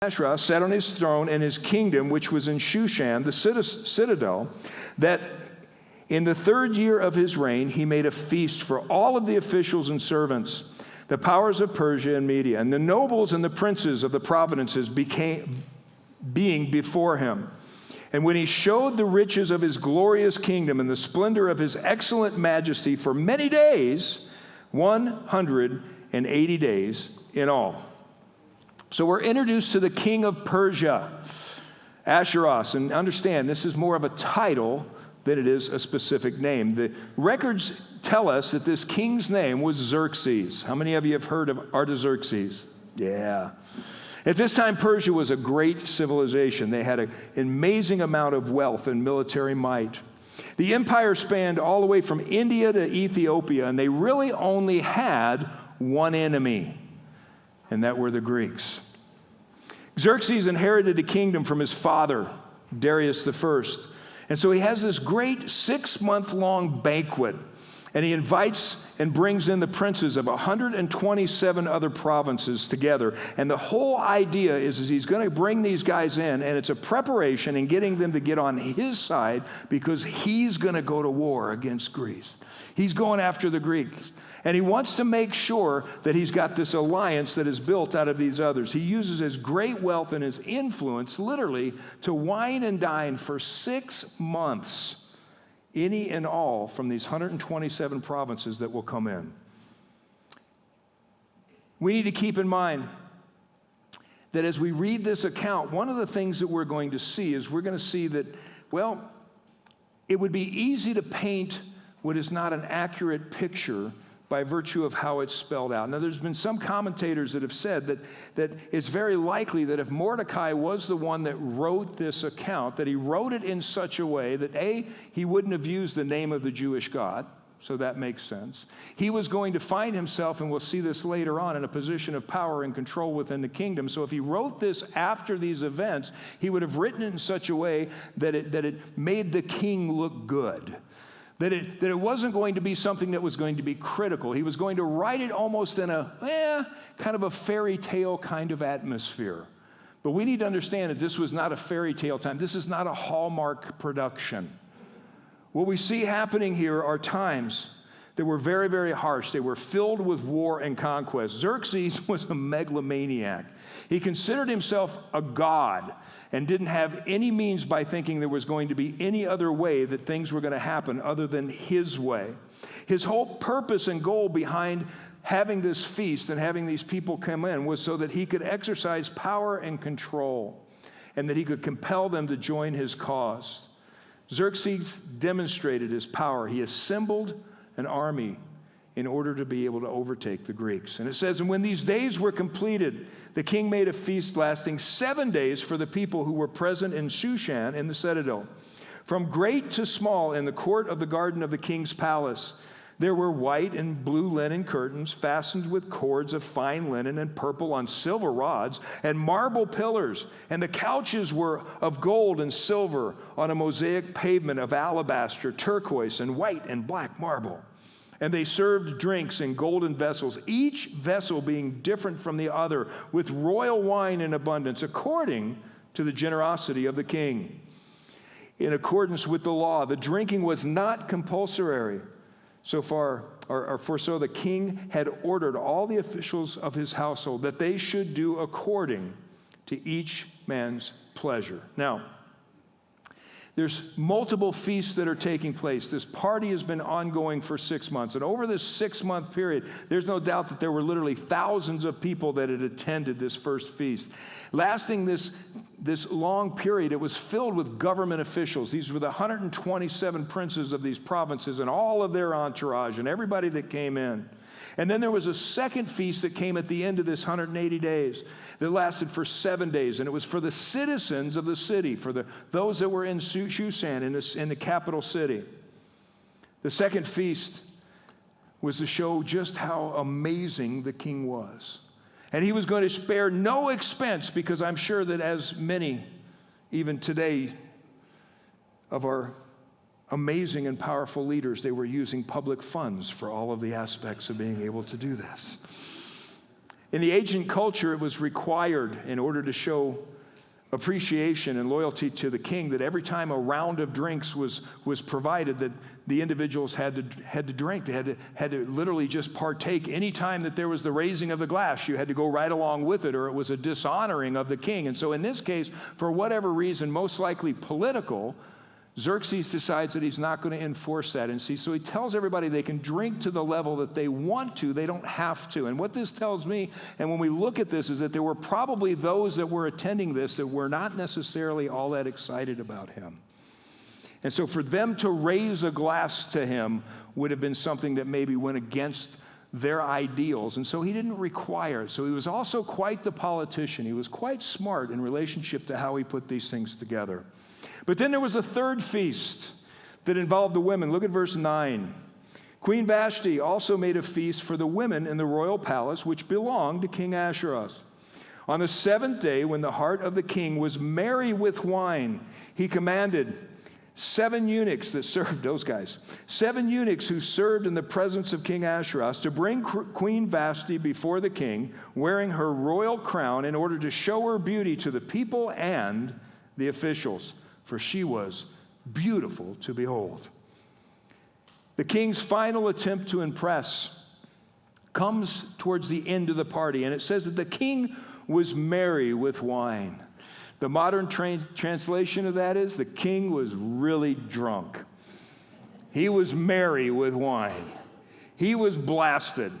Ahasuerus sat on his throne in his kingdom, which was in Shushan, the citadel, that in the 3rd year of his reign, he made a feast for all of the officials and servants, the powers of Persia and Media, and the nobles and the princes of the provinces being before him. And when he showed the riches of his glorious kingdom and the splendor of his excellent majesty for many days, 180 days in all. So we're introduced to the king of Persia, Ahasuerus. And understand, this is more of a title than it is a specific name. The records tell us that this king's name was Xerxes. How many of you have heard of Artaxerxes? Yeah. At this time, Persia was a great civilization. They had an amazing amount of wealth and military might. The empire spanned all the way from India to Ethiopia, and they really only had one enemy, and that were the Greeks. Xerxes inherited the kingdom from his father, Darius I. And so he has this great 6-month-long banquet, and he invites and brings in the princes of 127 other provinces together. And the whole idea is he's going to bring these guys in, and it's a preparation in getting them to get on his side because he's going to go to war against Greece. He's going after the Greeks. And he wants to make sure that he's got this alliance that is built out of these others. He uses his great wealth and his influence literally to wine and dine for 6 months, any and all from these 127 provinces that will come in. We need to keep in mind that as we read this account, one of the things that we're going to see is we're going to see that, well, it would be easy to paint what is not an accurate picture by virtue of how it's spelled out. Now, there's been some commentators that have said that it's very likely that if Mordecai was the one that wrote this account, that he wrote it in such a way that, A, he wouldn't have used the name of the Jewish God, so that makes sense. He was going to find himself, and we'll see this later on, in a position of power and control within the kingdom. So if he wrote this after these events, he would have written it in such a way that it made the king look good. That it wasn't going to be something that was going to be critical. He was going to write it almost in a kind of a fairy tale kind of atmosphere. But we need to understand that this was not a fairy tale time. This is not a Hallmark production. What we see happening here are times that were very, very harsh. They were filled with war and conquest. Xerxes was a megalomaniac. He considered himself a god and didn't have any means by thinking there was going to be any other way that things were going to happen other than his way. His whole purpose and goal behind having this feast and having these people come in was so that he could exercise power and control and that he could compel them to join his cause. Xerxes demonstrated his power. He assembled an army in order to be able to overtake the Greeks. And it says, and when these days were completed, the king made a feast lasting 7 days for the people who were present in Shushan in the citadel. From great to small in the court of the garden of the king's palace, there were white and blue linen curtains fastened with cords of fine linen and purple on silver rods and marble pillars. And the couches were of gold and silver on a mosaic pavement of alabaster, turquoise, and white and black marble. And they served drinks in golden vessels, each vessel being different from the other, with royal wine in abundance, according to the generosity of the king. In accordance with the law, the drinking was not compulsory. So the king had ordered all the officials of his household that they should do according to each man's pleasure. Now, there's multiple feasts that are taking place. This party has been ongoing for 6 months. And over this 6-month period, there's no doubt that there were literally thousands of people that had attended this first feast. Lasting this long period, it was filled with government officials. These were the 127 princes of these provinces and all of their entourage and everybody that came in. And then there was a second feast that came at the end of this 180 days that lasted for 7 days. And it was for the citizens of the city, for those that were in Shushan, in the capital city. The second feast was to show just how amazing the king was. And he was going to spare no expense, because I'm sure that as many, even today, of our amazing and powerful leaders, they were using public funds for all of the aspects of being able to do this. In the ancient culture, it was required in order to show appreciation and loyalty to the king that every time a round of drinks was provided, that the individuals had to drink. They had to literally just partake. Any time that there was the raising of the glass, you had to go right along with it, or it was a dishonoring of the king. And so in this case, for whatever reason, most likely political, Xerxes decides that he's not going to enforce that. And so he tells everybody they can drink to the level that they want to, they don't have to. And what this tells me, and when we look at this, is that there were probably those that were attending this that were not necessarily all that excited about him. And so for them to raise a glass to him would have been something that maybe went against their ideals. And so he didn't require it. So he was also quite the politician. He was quite smart in relationship to how he put these things together. But then there was a third feast that involved the women. Look at verse 9. Queen Vashti also made a feast for the women in the royal palace, which belonged to King Ahasuerus. On the seventh day, when the heart of the king was merry with wine, he commanded 7 eunuchs that served, those guys, 7 eunuchs who served in the presence of King Ahasuerus to bring Queen Vashti before the king, wearing her royal crown in order to show her beauty to the people and the officials. For she was beautiful to behold. The king's final attempt to impress comes towards the end of the party, and it says that the king was merry with wine. The modern translation of that is the king was really drunk. He was merry with wine. He was blasted.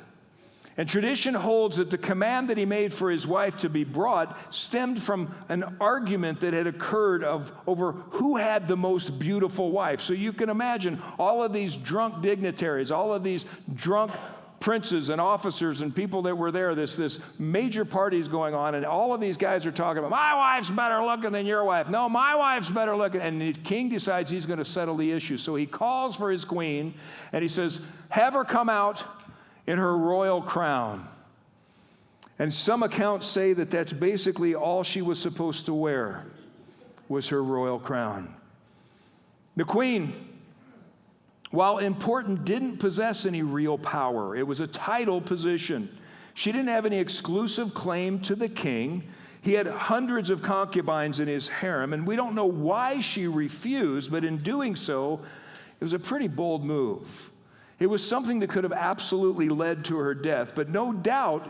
And tradition holds that the command that he made for his wife to be brought stemmed from an argument that had occurred over who had the most beautiful wife. So you can imagine all of these drunk dignitaries, all of these drunk princes and officers and people that were there, this major party's going on, and all of these guys are talking about, my wife's better looking than your wife. No, my wife's better looking. And the king decides he's going to settle the issue. So he calls for his queen, and he says, have her come out in her royal crown. And some accounts say that that's basically all she was supposed to wear, was her royal crown. The queen, while important, didn't possess any real power. It was a title position. She didn't have any exclusive claim to the king. He had hundreds of concubines in his harem, and we don't know why she refused, but in doing so, it was a pretty bold move. It was something that could have absolutely led to her death. But no doubt,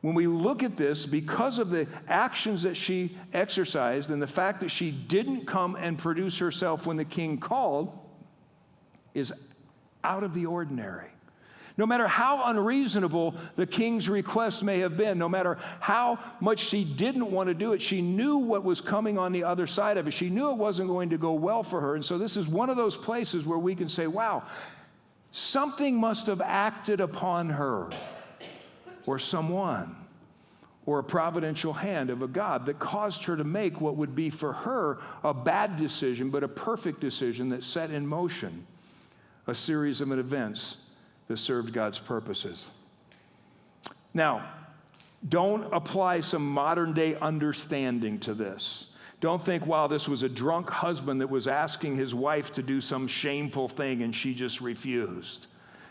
when we look at this, because of the actions that she exercised and the fact that she didn't come and produce herself when the king called, is out of the ordinary. No matter how unreasonable the king's request may have been, no matter how much she didn't want to do it, she knew what was coming on the other side of it. She knew it wasn't going to go well for her. And so this is one of those places where we can say, wow, something must have acted upon her, or someone, or a providential hand of a God that caused her to make what would be for her a bad decision, but a perfect decision that set in motion a series of events that served God's purposes. Now, don't apply some modern day understanding to this. Don't think, wow, this was a drunk husband that was asking his wife to do some shameful thing and she just refused.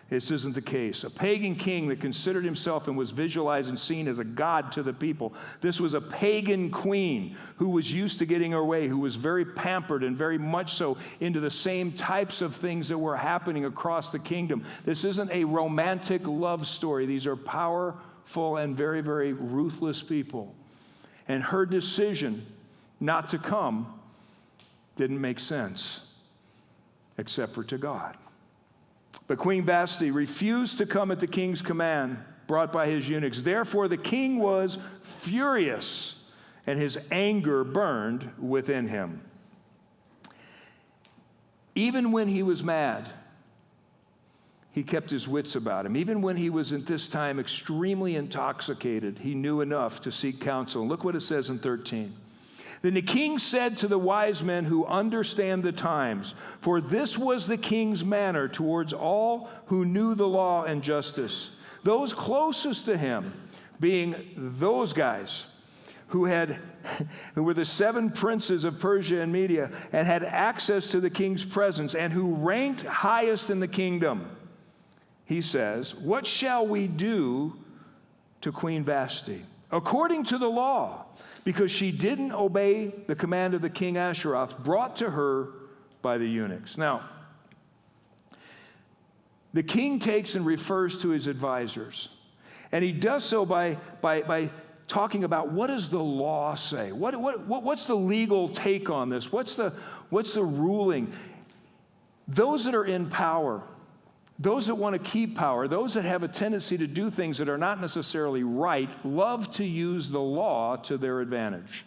This isn't the case. A pagan king that considered himself and was visualized and seen as a god to the people. This was a pagan queen who was used to getting her way, who was very pampered and very much so into the same types of things that were happening across the kingdom. This isn't a romantic love story. These are powerful and very, very ruthless people. And her decision not to come didn't make sense, except for to God. But Queen Vashti refused to come at the king's command brought by his eunuchs. Therefore, the king was furious, and his anger burned within him. Even when he was mad, he kept his wits about him. Even when he was at this time extremely intoxicated, he knew enough to seek counsel. And look what it says in 13. Then the king said to the wise men who understand the times, for this was the king's manner towards all who knew the law and justice, those closest to him being those guys who were the 7 princes of Persia and Media and had access to the king's presence and who ranked highest in the kingdom. He says, what shall we do to Queen Vashti, according to the law, because she didn't obey the command of the king Ahasuerus brought to her by the eunuchs. Now, the king takes and refers to his advisors, and he does so by talking about what does the law say? What's the legal take on this? What's the ruling? Those that are in power, those that want to keep power, those that have a tendency to do things that are not necessarily right, love to use the law to their advantage,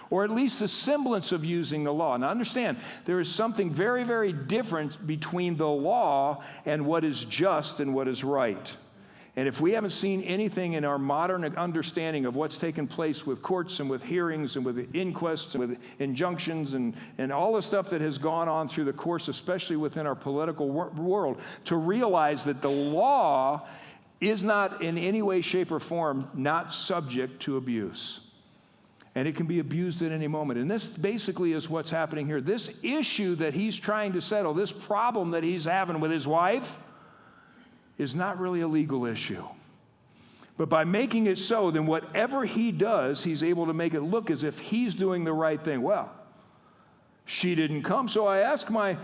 or at least the semblance of using the law. Now understand, there is something very, very different between the law and what is just and what is right. And if we haven't seen anything in our modern understanding of what's taken place with courts and with hearings and with inquests and with injunctions and all the stuff that has gone on through the course, especially within our political world, to realize that the law is not in any way, shape, or form not subject to abuse. And it can be abused at any moment. And this basically is what's happening here. This issue that he's trying to settle, this problem that he's having with his wife, is not really a legal issue. But by making it so, then whatever he does, he's able to make it look as if he's doing the right thing. Well, she didn't come, so I asked my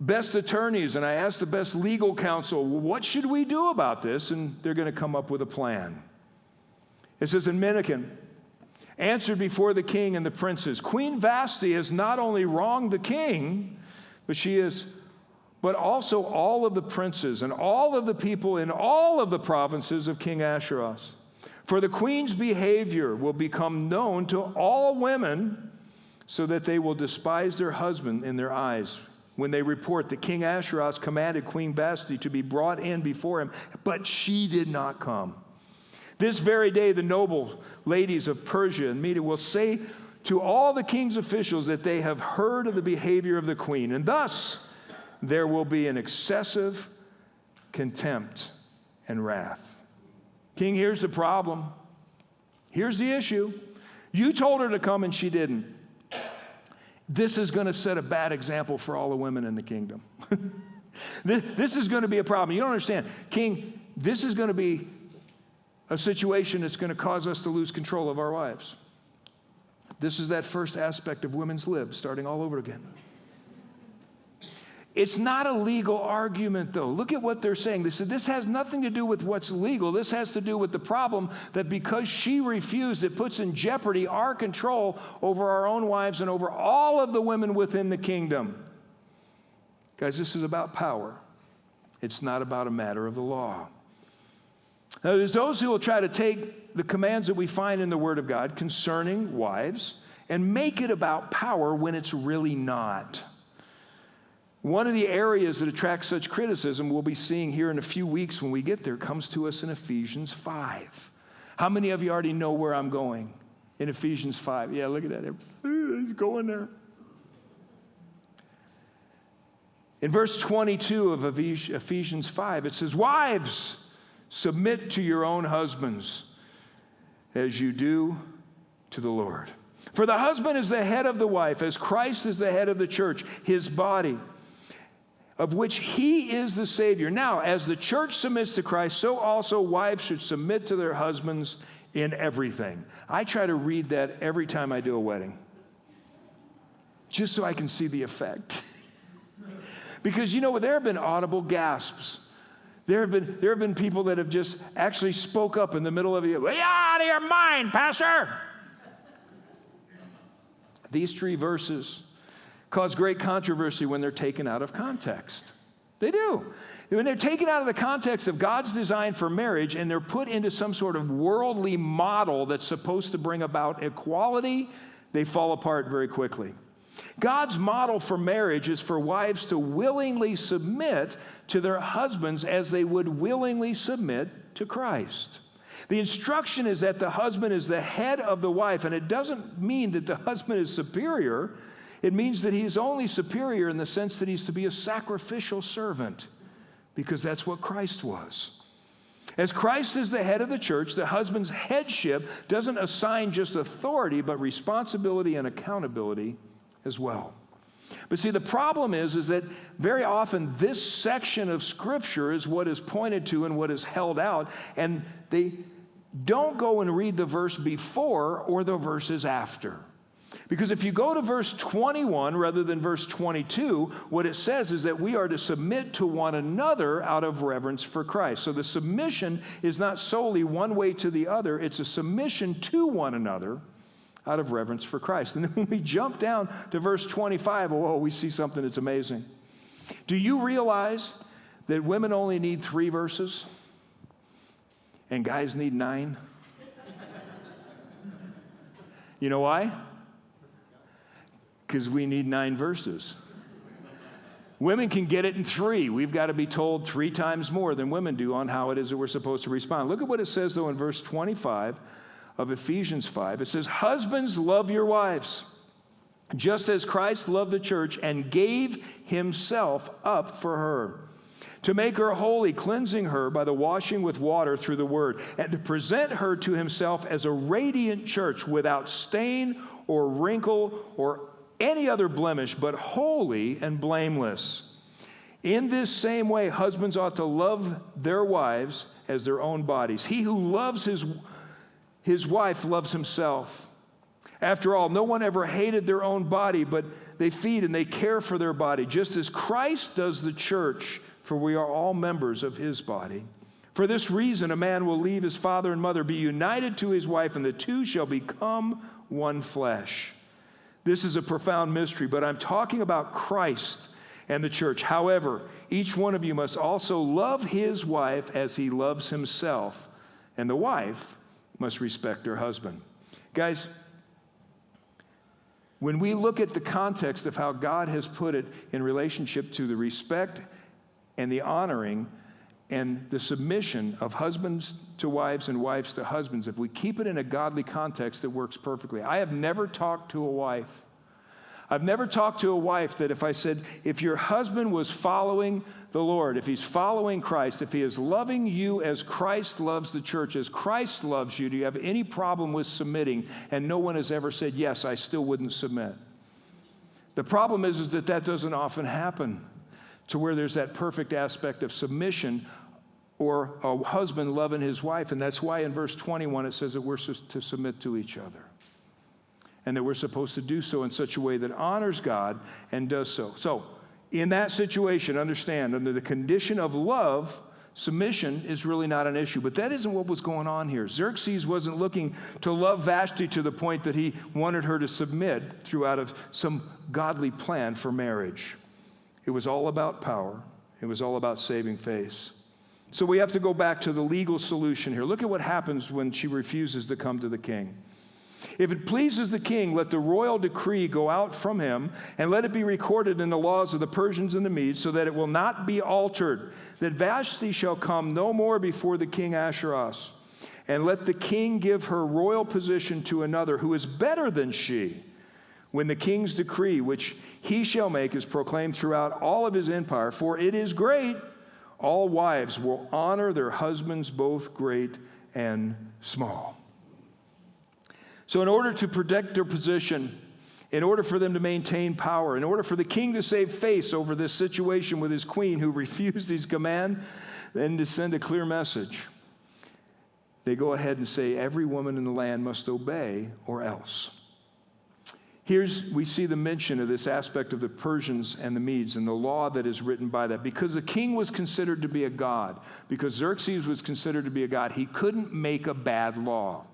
best attorneys and I asked the best legal counsel, well, what should we do about this? And they're going to come up with a plan. It says, and Menahem answered before the king and the princes, Queen Vashti has not only wronged the king, but also all of the princes and all of the people in all of the provinces of King Ahasuerus. For the queen's behavior will become known to all women, so that they will despise their husband in their eyes when they report that King Ahasuerus commanded Queen Vashti to be brought in before him, but she did not come. This very day the noble ladies of Persia and Media will say to all the king's officials that they have heard of the behavior of the queen, and thus there will be an excessive contempt and wrath. King, here's the problem. Here's the issue. You told her to come and she didn't. This is going to set a bad example for all the women in the kingdom. This is going to be a problem. You don't understand. King, this is going to be a situation that's going to cause us to lose control of our wives. This is that first aspect of women's libs starting all over again. It's not a legal argument, though. Look at what they're saying. They said this has nothing to do with what's legal. This has to do with the problem that because she refused, it puts in jeopardy our control over our own wives and over all of the women within the kingdom. Guys, this is about power. It's not about a matter of the law. Now, there's those who will try to take the commands that we find in the Word of God concerning wives and make it about power when it's really not. One of the areas that attracts such criticism we'll be seeing here in a few weeks when we get there comes to us in Ephesians 5. How many of you already know where I'm going in Ephesians 5? Yeah, look at that. He's going there. In verse 22 of Ephesians 5, it says, wives, submit to your own husbands as you do to the Lord. For the husband is the head of the wife, as Christ is the head of the church, his body, of which he is the Savior. Now, as the church submits to Christ, so also wives should submit to their husbands in everything. I try to read that every time I do a wedding, just so I can see the effect. Because, you know, there have been audible gasps. There have been people that have just actually spoke up in the middle of you. You're out of your mind, Pastor. These three verses cause great controversy when they're taken out of context. They do. When they're taken out of the context of God's design for marriage and they're put into some sort of worldly model that's supposed to bring about equality, they fall apart very quickly. God's model for marriage is for wives to willingly submit to their husbands as they would willingly submit to Christ. The instruction is that the husband is the head of the wife, and it doesn't mean that the husband is superior. It means that he's only superior in the sense that he's to be a sacrificial servant, because that's what Christ was. As Christ is the head of the church, the husband's headship doesn't assign just authority, but responsibility and accountability as well. But see, the problem is that very often this section of Scripture is what is pointed to and what is held out, and they don't go and read the verse before or the verses after. Because if you go to verse 21 rather than verse 22, what it says is that we are to submit to one another out of reverence for Christ. So the submission is not solely one way to the other, it's a submission to one another out of reverence for Christ. And then when we jump down to verse 25, we see something that's amazing. Do you realize that women only need 3 verses and guys need 9? You know why? Because we need 9 verses. Women can get it in 3. We've got to be told 3 times more than women do on how it is that we're supposed to respond. Look at what it says, though, in verse 25 of Ephesians 5. It says, "Husbands, love your wives, just as Christ loved the church and gave himself up for her, to make her holy, cleansing her by the washing with water through the word, and to present her to himself as a radiant church without stain or wrinkle or any other blemish, but holy and blameless. In this same way, husbands ought to love their wives as their own bodies. He who loves his wife loves himself. After all, no one ever hated their own body, but they feed and they care for their body, just as Christ does the church, for we are all members of his body. For this reason, a man will leave his father and mother, be united to his wife, and the two shall become one flesh. This is a profound mystery, but I'm talking about Christ and the church. However, each one of you must also love his wife as he loves himself, and the wife must respect her husband." Guys, when we look at the context of how God has put it in relationship to the respect and the honoring and the submission of husbands to wives and wives to husbands, if we keep it in a godly context, it works perfectly. I have never talked to a wife that if I said, if your husband was following the Lord, if he's following Christ, if he is loving you as Christ loves the church, as Christ loves you, do you have any problem with submitting? And no one has ever said, yes, I still wouldn't submit. The problem is that doesn't often happen, to where there's that perfect aspect of submission or a husband loving his wife. And that's why in verse 21 it says that we're to submit to each other, and that we're supposed to do so in such a way that honors God and does so. So in that situation, understand, under the condition of love, submission is really not an issue. But that isn't what was going on here. Xerxes wasn't looking to love Vashti to the point that he wanted her to submit throughout of some godly plan for marriage. It was all about power. It was all about saving face. So we have to go back to the legal solution here. Look at what happens when she refuses to come to the king. "If it pleases the king, let the royal decree go out from him, and let it be recorded in the laws of the Persians and the Medes, so that it will not be altered, that Vashti shall come no more before the king Ahasuerus. And let the king give her royal position to another who is better than she, when the king's decree, which he shall make, is proclaimed throughout all of his empire. For it is great. All wives will honor their husbands, both great and small." So in order to protect their position, in order for them to maintain power, in order for the king to save face over this situation with his queen who refused his command, and to send a clear message, they go ahead and say every woman in the land must obey or else. We see the mention of this aspect of the Persians and the Medes and the law that is written by that. Because the king was considered to be a god, because Xerxes was considered to be a god, he couldn't make a bad law.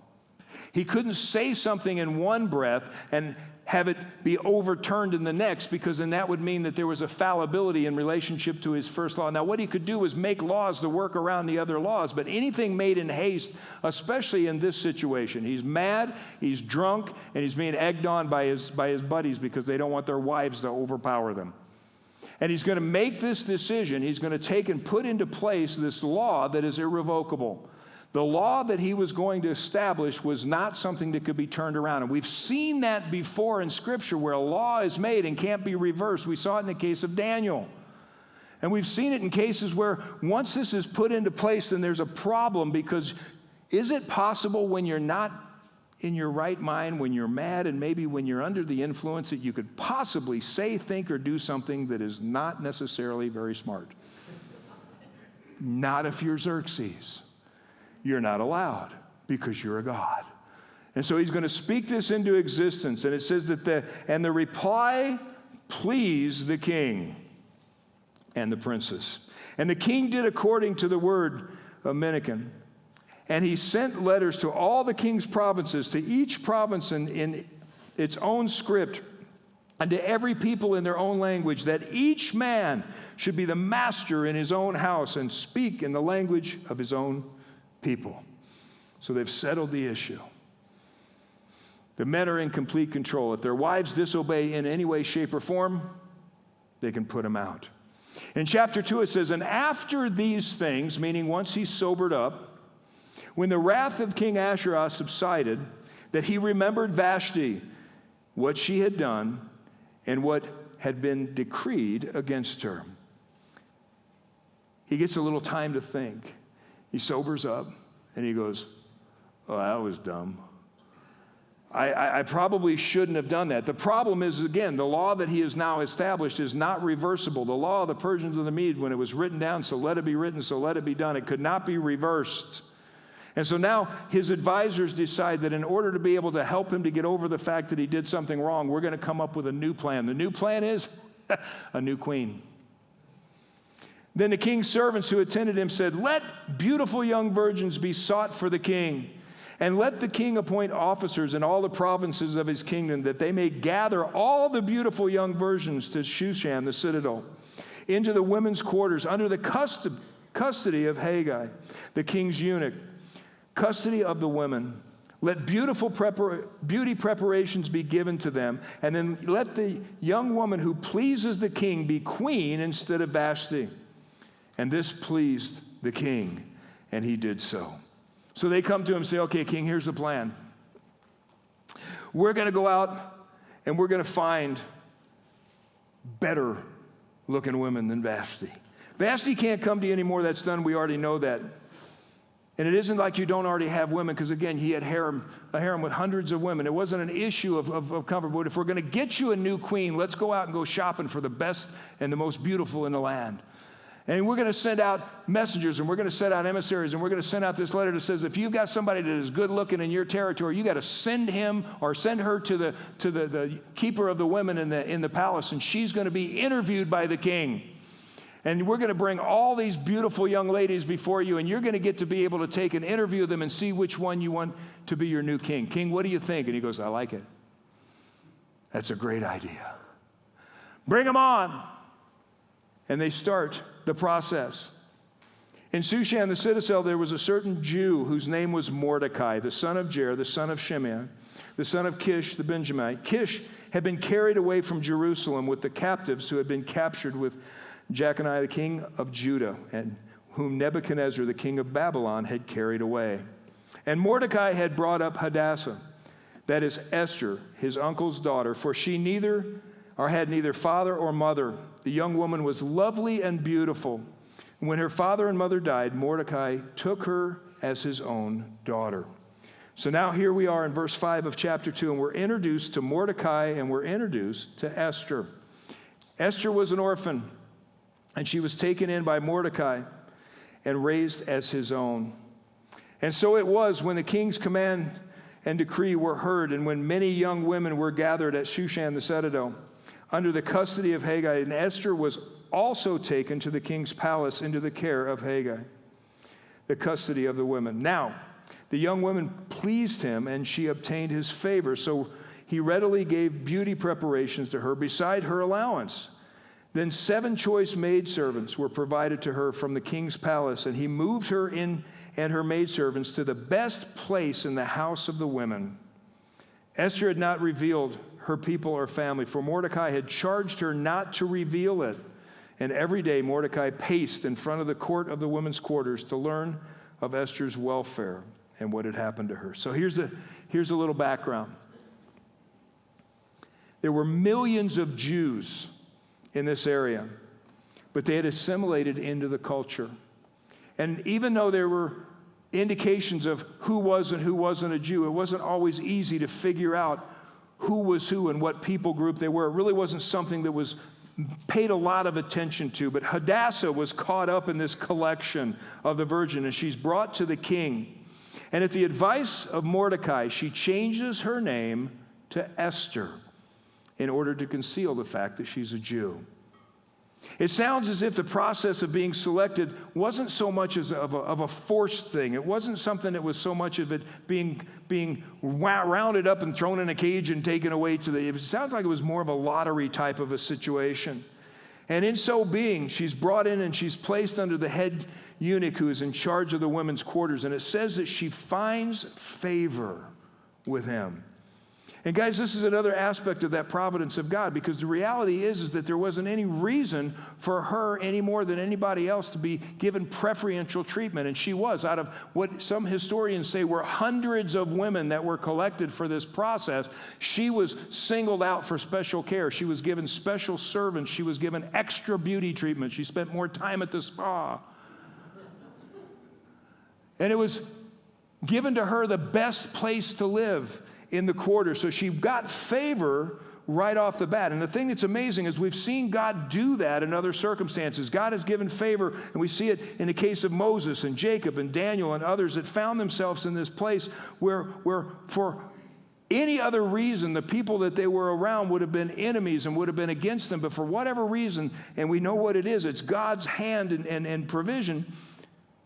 He couldn't say something in one breath and have it be overturned in the next, because then that would mean that there was a fallibility in relationship to his first law. Now, what he could do was make laws to work around the other laws, but anything made in haste, especially in this situation, he's mad, he's drunk, and he's being egged on by his buddies because they don't want their wives to overpower them. And he's going to make this decision. He's going to take and put into place this law that is irrevocable. The law that he was going to establish was not something that could be turned around. And we've seen that before in Scripture, where a law is made and can't be reversed. We saw it in the case of Daniel. And we've seen it in cases where once this is put into place, then there's a problem, because is it possible when you're not in your right mind when you're mad and maybe when you're under the influence that you could possibly say, think, or do something that is not necessarily very smart. Not if you're Xerxes. You're not allowed because you're a god. And so he's going to speak this into existence. And it says that the reply pleased the king and the princess. And the king did according to the word of Menahem. And he sent letters to all the king's provinces, to each province in its own script, and to every people in their own language, that each man should be the master in his own house and speak in the language of his own people. So they've settled the issue. The men are in complete control. If their wives disobey in any way, shape, or form, they can put them out. In chapter 2, it says, and after these things, meaning once he's sobered up, when the wrath of King Ahasuerus subsided, that he remembered Vashti, what she had done, and what had been decreed against her. He gets a little time to think. He sobers up, and he goes, oh, that was dumb. I probably shouldn't have done that. The problem is, again, the law that he has now established is not reversible. The law of the Persians and the Medes, when it was written down, so let it be written, so let it be done, it could not be reversed. And so now his advisors decide that in order to be able to help him to get over the fact that he did something wrong, we're going to come up with a new plan. The new plan is a new queen. Then the king's servants who attended him said, let beautiful young virgins be sought for the king, and let the king appoint officers in all the provinces of his kingdom, that they may gather all the beautiful young virgins to Shushan, the citadel, into the women's quarters under the custody of Haggai, the king's eunuch. Custody of the women. Let beauty preparations be given to them, and then let the young woman who pleases the king be queen instead of Vashti. And this pleased the king, and he did so. So they come to him and say, okay, king, here's the plan. We're going to go out and we're going to find better looking women than Vashti. Vashti can't come to you anymore. That's done. We already know that. And it isn't like you don't already have women, because again, he had a harem with hundreds of women. It wasn't an issue of comfort. But if we're going to get you a new queen, let's go out and go shopping for the best and the most beautiful in the land. And we're going to send out messengers, and we're going to send out emissaries, and we're going to send out this letter that says, if you've got somebody that is good looking in your territory, you got to send him or send her to the keeper of the women in the palace, and she's going to be interviewed by the king. And we're going to bring all these beautiful young ladies before you, and you're going to get to be able to take and interview them and see which one you want to be your new king. King, what do you think? And he goes, I like it. That's a great idea. Bring them on. And they start the process. In Shushan, the citadel, there was a certain Jew whose name was Mordecai, the son of Jair, the son of Shimei, the son of Kish, the Benjamite. Kish had been carried away from Jerusalem with the captives who had been captured with Jeconiah, the king of Judah, and whom Nebuchadnezzar, the king of Babylon, had carried away. And Mordecai had brought up Hadassah, that is Esther, his uncle's daughter, for she had neither father or mother. The young woman was lovely and beautiful. And when her father and mother died, Mordecai took her as his own daughter. So now here we are in verse 5 of chapter 2, and we're introduced to Mordecai and we're introduced to Esther. Esther was an orphan, and she was taken in by Mordecai and raised as his own. And so it was when the king's command and decree were heard, and when many young women were gathered at Shushan the citadel, under the custody of Haggai, and Esther was also taken to the king's palace into the care of Haggai, the custody of the women. Now, the young woman pleased him, and she obtained his favor, so he readily gave beauty preparations to her beside her allowance. Then 7 choice maidservants were provided to her from the king's palace, and he moved her and her maidservants to the best place in the house of the women. Esther had not revealed her people or family, for Mordecai had charged her not to reveal it. And every day Mordecai paced in front of the court of the women's quarters to learn of Esther's welfare and what had happened to her. So here's a little background. There were millions of Jews in this area, but they had assimilated into the culture. And even though there were indications of who was and who wasn't a Jew. It wasn't always easy to figure out who was who and what people group they were. It really wasn't something that was paid a lot of attention to. But Hadassah was caught up in this collection of the virgin, and she's brought to the king. And at the advice of Mordecai, she changes her name to Esther in order to conceal the fact that she's a Jew. It sounds as if the process of being selected wasn't so much as of a forced thing. It wasn't something that was so much of it being rounded up and thrown in a cage and taken away to the... It sounds like it was more of a lottery type of a situation. And in so being, she's brought in and she's placed under the head eunuch who is in charge of the women's quarters. And it says that she finds favor with him. And guys, this is another aspect of that providence of God, because the reality is that there wasn't any reason for her any more than anybody else to be given preferential treatment. And she was, out of what some historians say were hundreds of women that were collected for this process, she was singled out for special care. She was given special servants. She was given extra beauty treatment. She spent more time at the spa. And it was given to her the best place to live in the quarter. So she got favor right off the bat. And the thing that's amazing is we've seen God do that in other circumstances. God has given favor, and we see it in the case of Moses and Jacob and Daniel and others that found themselves in this place where for any other reason, the people that they were around would have been enemies and would have been against them. But for whatever reason, and we know what it is, it's God's hand and provision,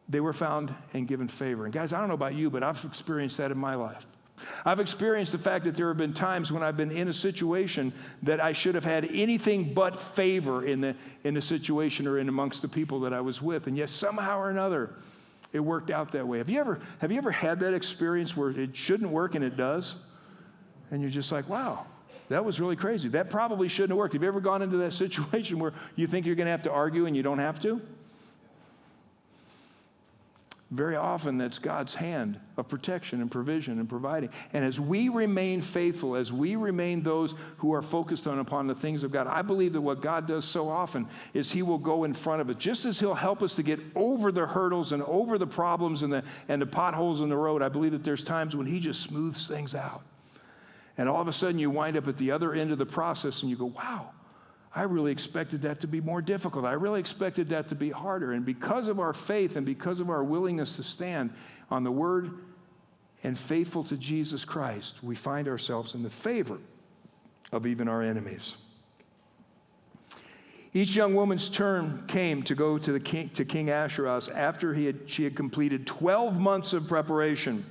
they were found and given favor. And guys, I don't know about you, but I've experienced that in my life. I've experienced the fact that there have been times when I've been in a situation that I should have had anything but favor in the situation or in amongst the people that I was with. And yet somehow or another, it worked out that way. Have you ever had that experience where it shouldn't work and it does? And you're just like, wow, that was really crazy. That probably shouldn't have worked. Have you ever gone into that situation where you think you're going to have to argue and you don't have to? Very often, that's God's hand of protection and provision and providing. And as we remain faithful, as we remain those who are focused upon the things of God, I believe that what God does so often is He will go in front of it. Just as He'll help us to get over the hurdles and over the problems and the potholes in the road, I believe that there's times when He just smooths things out. And all of a sudden, you wind up at the other end of the process and you go, wow, I really expected that to be more difficult. I really expected that to be harder. And because of our faith and because of our willingness to stand on the Word and faithful to Jesus Christ, we find ourselves in the favor of even our enemies. Each young woman's turn came to go to King Ahasuerus after she had completed 12 months of preparation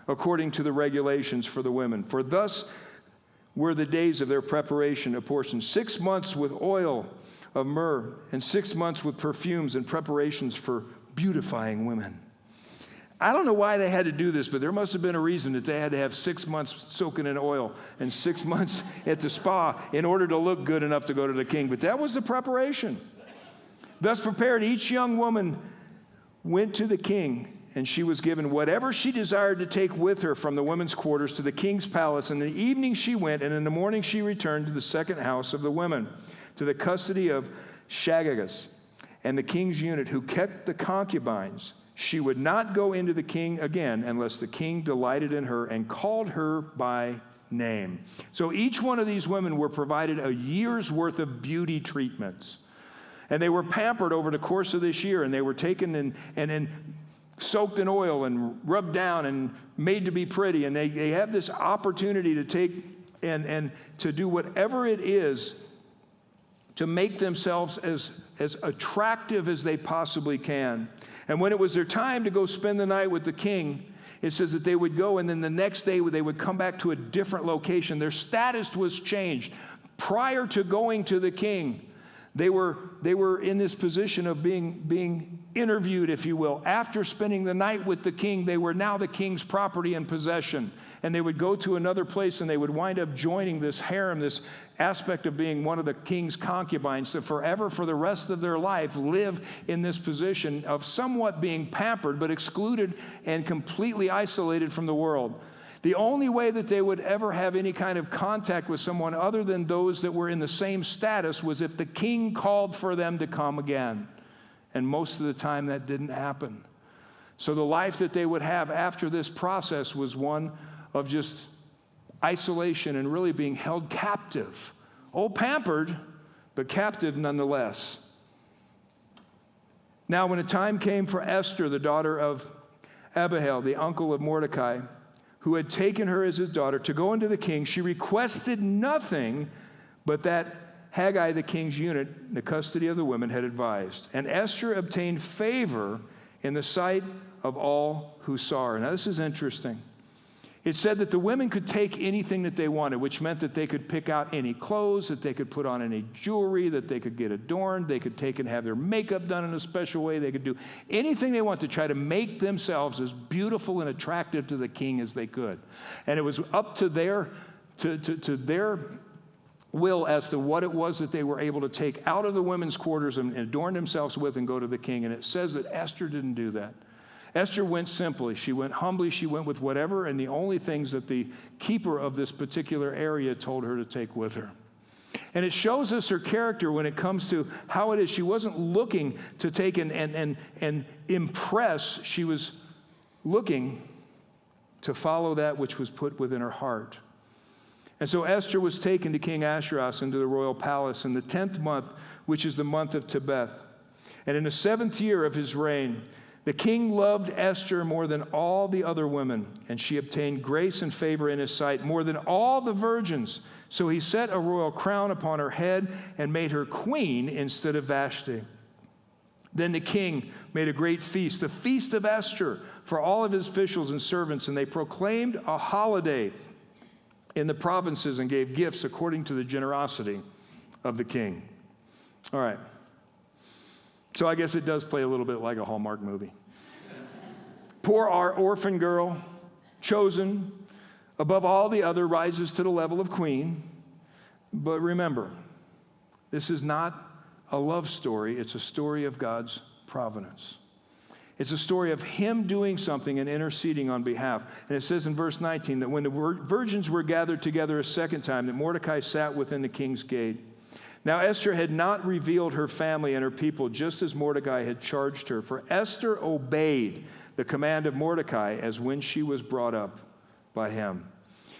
according to the regulations for the women. For thus were the days of their preparation apportioned: 6 months with oil of myrrh, and 6 months with perfumes and preparations for beautifying women. I don't know why they had to do this, but there must have been a reason that they had to have 6 months soaking in oil and 6 months at the spa in order to look good enough to go to the king. But that was the preparation. Thus prepared, each young woman went to the king, and she was given whatever she desired to take with her from the women's quarters to the king's palace. In the evening she went, and in the morning she returned to the second house of the women, to the custody of Shagagus and the king's eunuch who kept the concubines. She would not go into the king again unless the king delighted in her and called her by name. So each one of these women were provided a year's worth of beauty treatments. And they were pampered over the course of this year, and they were taken and soaked in oil and rubbed down and made to be pretty. And they have this opportunity to take and to do whatever it is to make themselves as attractive as they possibly can. And when it was their time to go spend the night with the king, it says that they would go, and then the next day they would come back to a different location. Their status was changed. Prior to going to the king, they were in this position of being interviewed, if you will. After spending the night with the king, they were now the king's property and possession. And they would go to another place, and they would wind up joining this harem, this aspect of being one of the king's concubines, to forever, for the rest of their life, live in this position of somewhat being pampered, but excluded and completely isolated from the world. The only way that they would ever have any kind of contact with someone other than those that were in the same status was if the king called for them to come again. And most of the time that didn't happen. So the life that they would have after this process was one of just isolation and really being held captive. Oh, pampered, but captive nonetheless. Now, when the time came for Esther, the daughter of Abihail, the uncle of Mordecai, who had taken her as his daughter, to go into the king, she requested nothing but that Haggai, the king's eunuch, in the custody of the women, had advised. And Esther obtained favor in the sight of all who saw her. Now, this is interesting. It said that the women could take anything that they wanted, which meant that they could pick out any clothes, that they could put on any jewelry, that they could get adorned, they could take and have their makeup done in a special way, they could do anything they want to try to make themselves as beautiful and attractive to the king as they could. And it was up to their will as to what it was that they were able to take out of the women's quarters and adorn themselves with and go to the king. And it says that Esther didn't do that. Esther went simply. She went humbly. She went with whatever and the only things that the keeper of this particular area told her to take with her. And it shows us her character when it comes to how it is. She wasn't looking to take and impress. She was looking to follow that which was put within her heart. And so Esther was taken to King Ahasuerus into the royal palace in the 10th month, which is the month of Tebeth. And in the 7th year of his reign, the king loved Esther more than all the other women, and she obtained grace and favor in his sight more than all the virgins. So he set a royal crown upon her head and made her queen instead of Vashti. Then the king made a great feast, the feast of Esther, for all of his officials and servants, and they proclaimed a holiday in the provinces and gave gifts according to the generosity of the king. All right. So I guess it does play a little bit like a Hallmark movie. Poor our orphan girl, chosen above all the other, rises to the level of queen. But remember, this is not a love story. It's a story of God's providence. It's a story of him doing something and interceding on behalf. And it says in verse 19 that when the virgins were gathered together a second time, that Mordecai sat within the king's gate. Now Esther had not revealed her family and her people, just as Mordecai had charged her. For Esther obeyed the command of Mordecai as when she was brought up by him.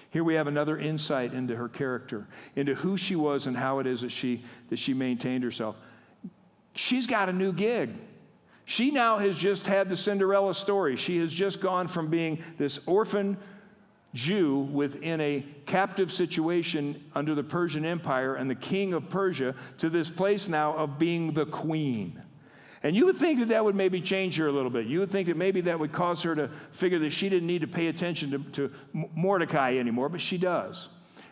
Here we have another insight into her character, into who she was and how it is that she maintained herself. She's got a new gig. She now has just had the Cinderella story. She has just gone from being this orphan Jew within a captive situation under the Persian Empire and the king of Persia to this place now of being the queen. And you would think that that would maybe change her a little bit. You would think that maybe that would cause her to figure that she didn't need to pay attention to Mordecai anymore, but she does.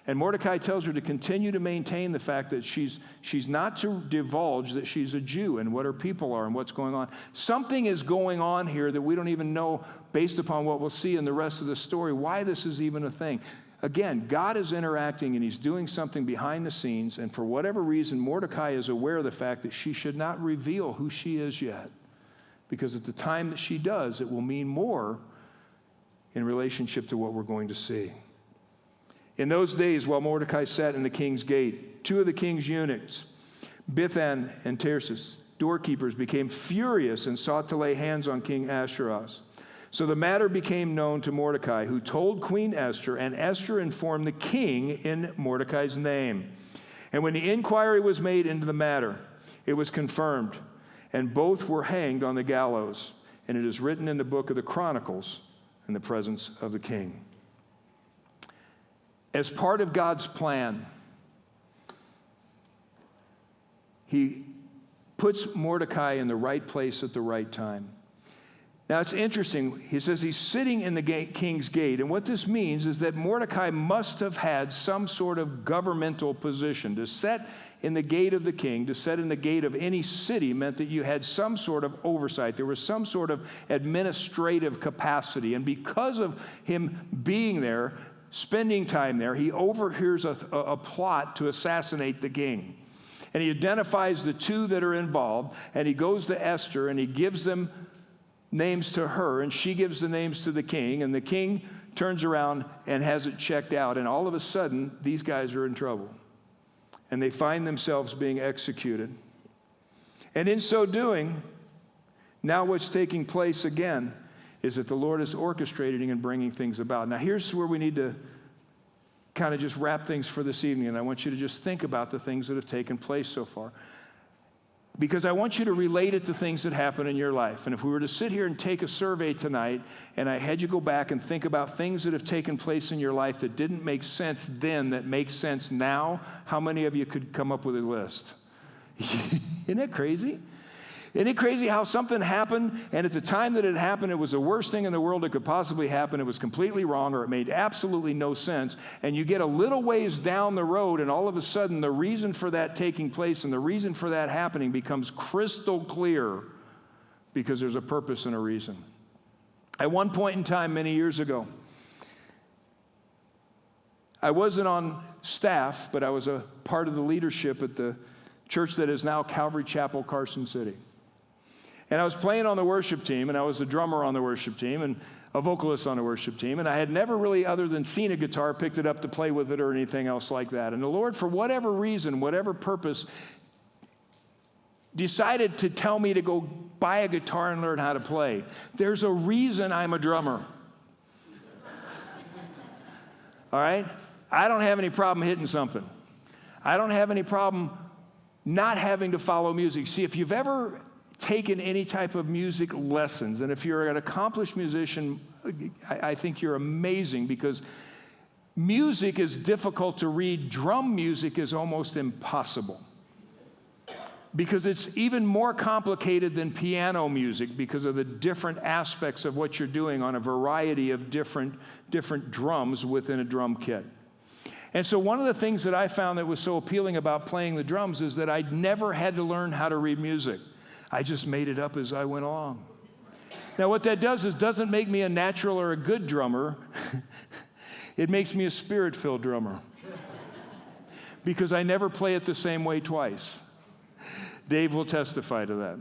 And Mordecai tells her to continue to maintain the fact that she's not to divulge that she's a Jew and what her people are and what's going on. Something is going on here that we don't even know, based upon what we'll see in the rest of the story, why this is even a thing. Again, God is interacting and he's doing something behind the scenes, and for whatever reason, Mordecai is aware of the fact that she should not reveal who she is yet, because at the time that she does, it will mean more in relationship to what we're going to see. In those days, while Mordecai sat in the king's gate, two of the king's eunuchs, Bithan and Tarsus, doorkeepers, became furious and sought to lay hands on King Ahasuerus. So the matter became known to Mordecai, who told Queen Esther, and Esther informed the king in Mordecai's name. And when the inquiry was made into the matter, it was confirmed, and both were hanged on the gallows. And it is written in the book of the Chronicles in the presence of the king. As part of God's plan, he puts Mordecai in the right place at the right time. Now, it's interesting. He says he's sitting in the king's gate, and what this means is that Mordecai must have had some sort of governmental position. To sit in the gate of the king, to sit in the gate of any city, meant that you had some sort of oversight. There was some sort of administrative capacity, and because of him being there, spending time there, he overhears a plot to assassinate the king. And he identifies the two that are involved, and he goes to Esther, and he gives them names to her, and she gives the names to the king, and the king turns around and has it checked out, and all of a sudden, these guys are in trouble, and they find themselves being executed. And in so doing, now what's taking place again is that the Lord is orchestrating and bringing things about. Now, here's where we need to kind of just wrap things for this evening, and I want you to just think about the things that have taken place so far. Because I want you to relate it to things that happen in your life. And if we were to sit here and take a survey tonight, and I had you go back and think about things that have taken place in your life that didn't make sense then, that make sense now, how many of you could come up with a list? Isn't that crazy? Isn't it crazy how something happened, and at the time that it happened, it was the worst thing in the world that could possibly happen. It was completely wrong, or it made absolutely no sense. And you get a little ways down the road, and all of a sudden, the reason for that taking place and the reason for that happening becomes crystal clear because there's a purpose and a reason. At one point in time, many years ago, I wasn't on staff, but I was a part of the leadership at the church that is now Calvary Chapel, Carson City. And I was playing on the worship team, and I was a drummer on the worship team and a vocalist on the worship team, and I had never really, other than seen a guitar, picked it up to play with it or anything else like that. And the Lord, for whatever reason, whatever purpose, decided to tell me to go buy a guitar and learn how to play. There's a reason I'm a drummer. All right? I don't have any problem hitting something. I don't have any problem not having to follow music. See, if you've ever taken any type of music lessons, and if you're an accomplished musician, I think you're amazing, because music is difficult to read. Drum music is almost impossible, because it's even more complicated than piano music because of the different aspects of what you're doing on a variety of different drums within a drum kit. And so one of the things that I found that was so appealing about playing the drums is that I'd never had to learn how to read music. I just made it up as I went along. Now, what that does is doesn't make me a natural or a good drummer. It makes me a spirit-filled drummer, because I never play it the same way twice. Dave will testify to that.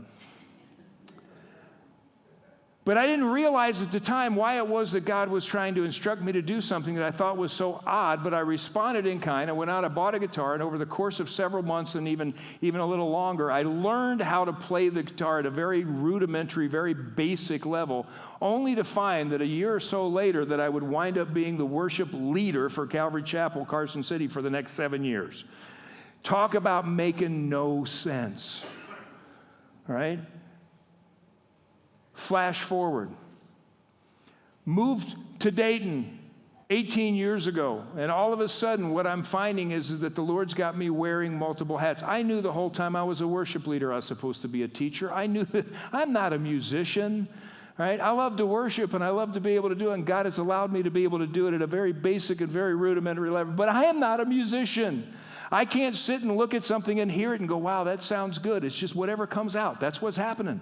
But I didn't realize at the time why it was that God was trying to instruct me to do something that I thought was so odd, but I responded in kind. I went out, I bought a guitar, and over the course of several months and even a little longer, I learned how to play the guitar at a very rudimentary, very basic level, only to find that a year or so later that I would wind up being the worship leader for Calvary Chapel, Carson City, for the next 7 years. Talk about making no sense, all right? Flash forward. Moved to Dayton 18 years ago, and all of a sudden what I'm finding is that the Lord's got me wearing multiple hats. I knew the whole time I was a worship leader I was supposed to be a teacher. I knew that I'm not a musician, right? I love to worship and I love to be able to do it, and God has allowed me to be able to do it at a very basic and very rudimentary level, but I am not a musician. I can't sit and look at something and hear it and go, wow, that sounds good. It's just whatever comes out. That's what's happening.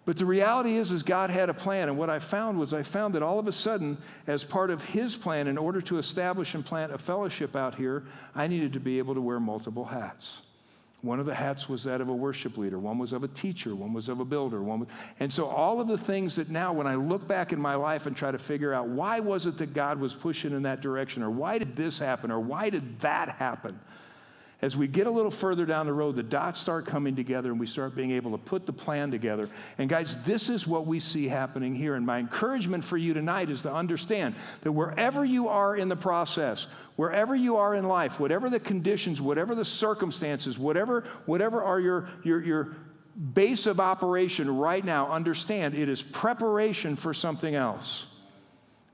But the reality is God had a plan, and what I found that all of a sudden, as part of His plan, in order to establish and plant a fellowship out here, I needed to be able to wear multiple hats. One of the hats was that of a worship leader. One was of a teacher. One was of a builder. And so all of the things that now, when I look back in my life and try to figure out why was it that God was pushing in that direction, or why did this happen, or why did that happen, as we get a little further down the road, the dots start coming together and we start being able to put the plan together. And guys, this is what we see happening here. And my encouragement for you tonight is to understand that wherever you are in the process, wherever you are in life, whatever the conditions, whatever the circumstances, whatever are your base of operation right now, understand it is preparation for something else.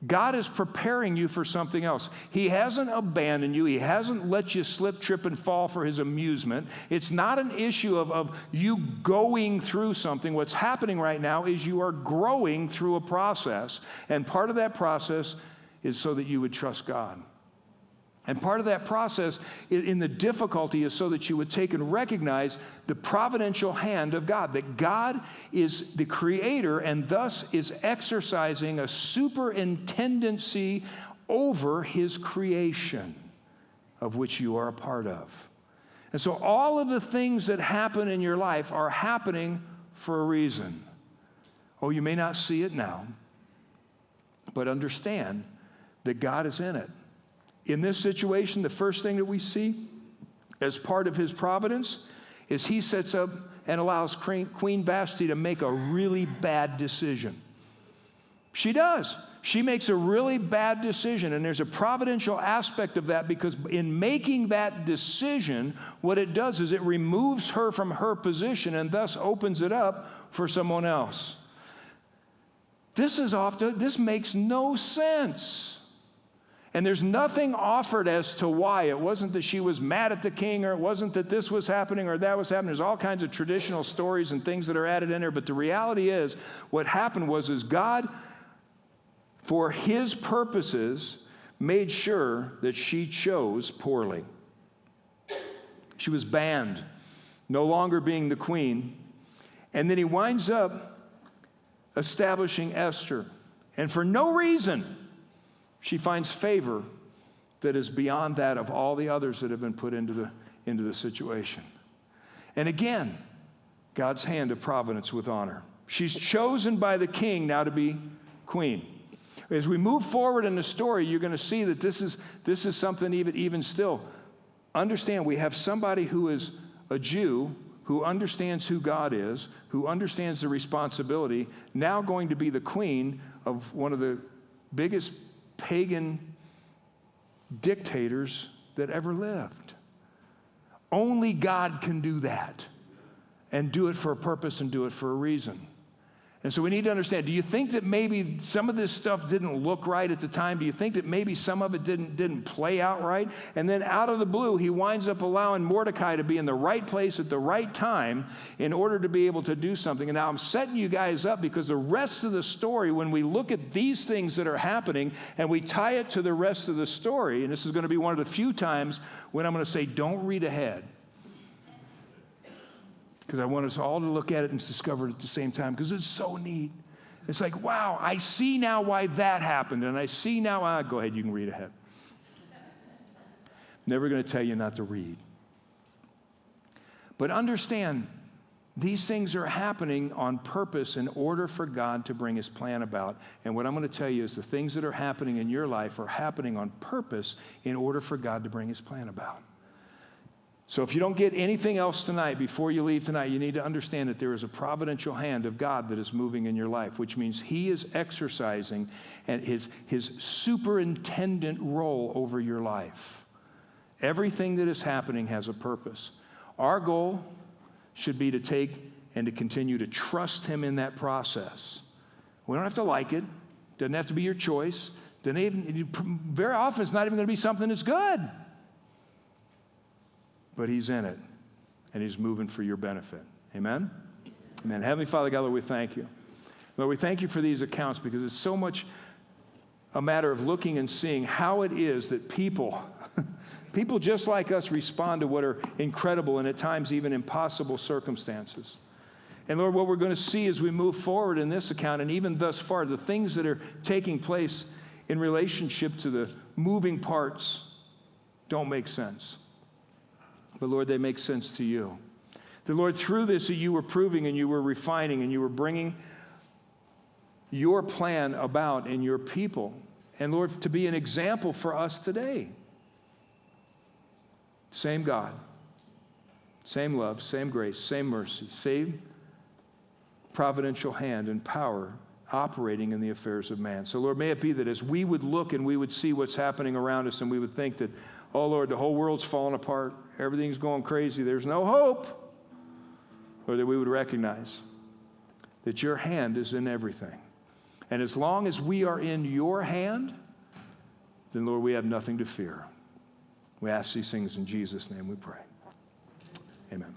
God is preparing you for something else. He hasn't abandoned you. He hasn't let you slip, trip, and fall for His amusement. It's not an issue of you going through something. What's happening right now is you are growing through a process, and part of that process is so that you would trust God. And part of that process in the difficulty is so that you would take and recognize the providential hand of God, that God is the creator and thus is exercising a superintendency over His creation, of which you are a part of. And so all of the things that happen in your life are happening for a reason. Oh, you may not see it now, but understand that God is in it. In this situation, the first thing that we see as part of His providence is He sets up and allows Queen Vashti to make a really bad decision. She does. She makes a really bad decision, and there's a providential aspect of that, because in making that decision, what it does is it removes her from her position and thus opens it up for someone else. This makes no sense. And there's nothing offered as to why. It wasn't that she was mad at the king, or it wasn't that this was happening or that was happening. There's all kinds of traditional stories and things that are added in there. But the reality is, what happened was God, for his purposes, made sure that she chose poorly. She was banned, no longer being the queen. And then he winds up establishing Esther. And for no reason, she finds favor that is beyond that of all the others that have been put into the situation. And again, God's hand of providence with honor. She's chosen by the king now to be queen. As we move forward in the story, you're going to see that this is something even still. Understand, we have somebody who is a Jew, who understands who God is, who understands the responsibility, now going to be the queen of one of the biggest pagan dictators that ever lived. Only God can do that, and do it for a purpose and do it for a reason. And so we need to understand, do you think that maybe some of this stuff didn't look right at the time? Do you think that maybe some of it didn't play out right? And then out of the blue, he winds up allowing Mordecai to be in the right place at the right time in order to be able to do something. And now I'm setting you guys up, because the rest of the story, when we look at these things that are happening and we tie it to the rest of the story, and this is going to be one of the few times when I'm going to say, don't read ahead. Because I want us all to look at it and discover it at the same time, because it's so neat. It's like, wow, I see now why that happened, and I see now, go ahead, you can read ahead. Never going to tell you not to read. But understand, these things are happening on purpose in order for God to bring his plan about. And what I'm going to tell you is the things that are happening in your life are happening on purpose in order for God to bring his plan about. So if you don't get anything else tonight, before you leave tonight, you need to understand that there is a providential hand of God that is moving in your life, which means he is exercising and his superintendent role over your life. Everything that is happening has a purpose. Our goal should be to take and to continue to trust him in that process. We don't have to like it. Doesn't have to be your choice. Very often it's not even going to be something that's good. But he's in it, and he's moving for your benefit. Amen? Amen. Heavenly Father, God, Lord, we thank you. Lord, we thank you for these accounts, because it's so much a matter of looking and seeing how it is that people just like us respond to what are incredible and at times even impossible circumstances. And Lord, what we're going to see as we move forward in this account, and even thus far, the things that are taking place in relationship to the moving parts don't make sense. But Lord, they make sense to you. The Lord, through this, you were proving and you were refining and you were bringing your plan about in your people. And Lord, to be an example for us today. Same God, same love, same grace, same mercy, same providential hand and power operating in the affairs of man. So Lord, may it be that as we would look and we would see what's happening around us, and we would think that, oh Lord, the whole world's falling apart, everything's going crazy, there's no hope, or that we would recognize that your hand is in everything. And as long as we are in your hand, then Lord, we have nothing to fear. We ask these things in Jesus' name we pray. Amen.